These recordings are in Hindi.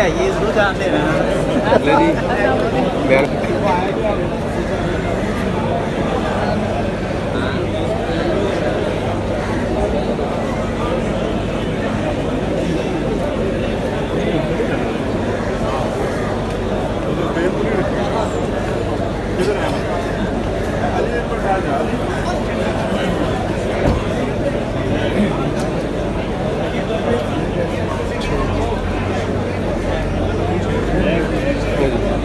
है ये जरूर जानते हैं ले जी बैग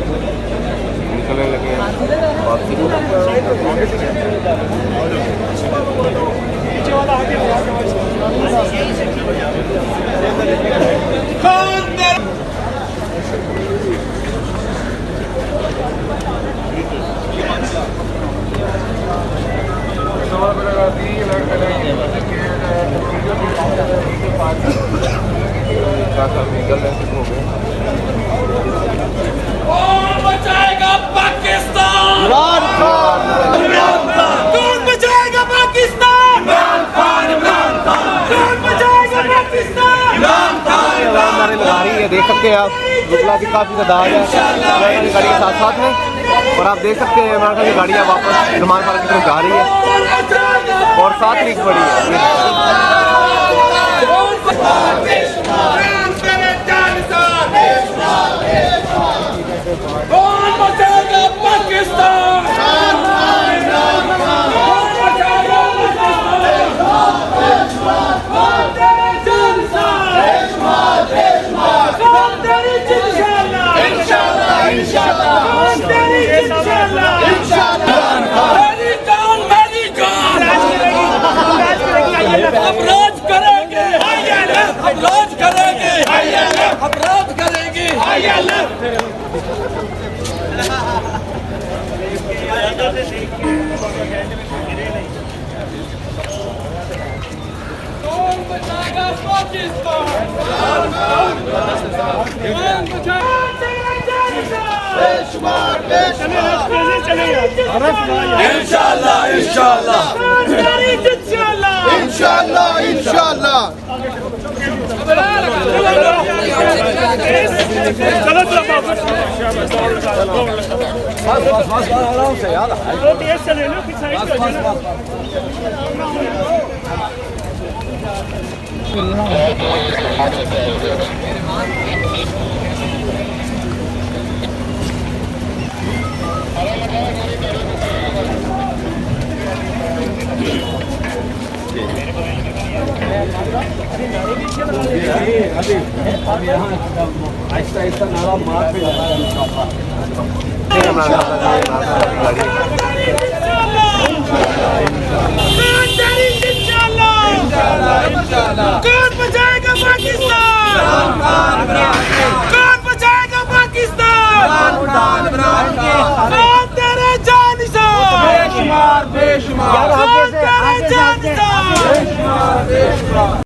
निकलने लगे वापसी निकलने से हो गए बचाएगा पाकिस्तान कौन बचाएगा पाकिस्तान कौन बचाएगा पाकिस्तान नारे लगा रही है। देख सकते हैं आप गुजला की काफ़ी तादाद है इमरान की गाड़ी के साथ साथ में और आप देख सकते हैं इमरान खान की गाड़ियाँ वापस सलमान खान की तरफ जा रही है और 7 लीक पड़ी है। कौन बचाएगा पाकिस्तान हम राज करेंगे हम राज करेंगे हम राज करेंगे कौन बचाएगा पाकिस्तान इंशाल्लाह इंशाल्लाह इंशाल्लाह इंशाल्लाह आराम से यार चले लो कि साइड आहिस्ता आहिस्ता नारा मार पे लगा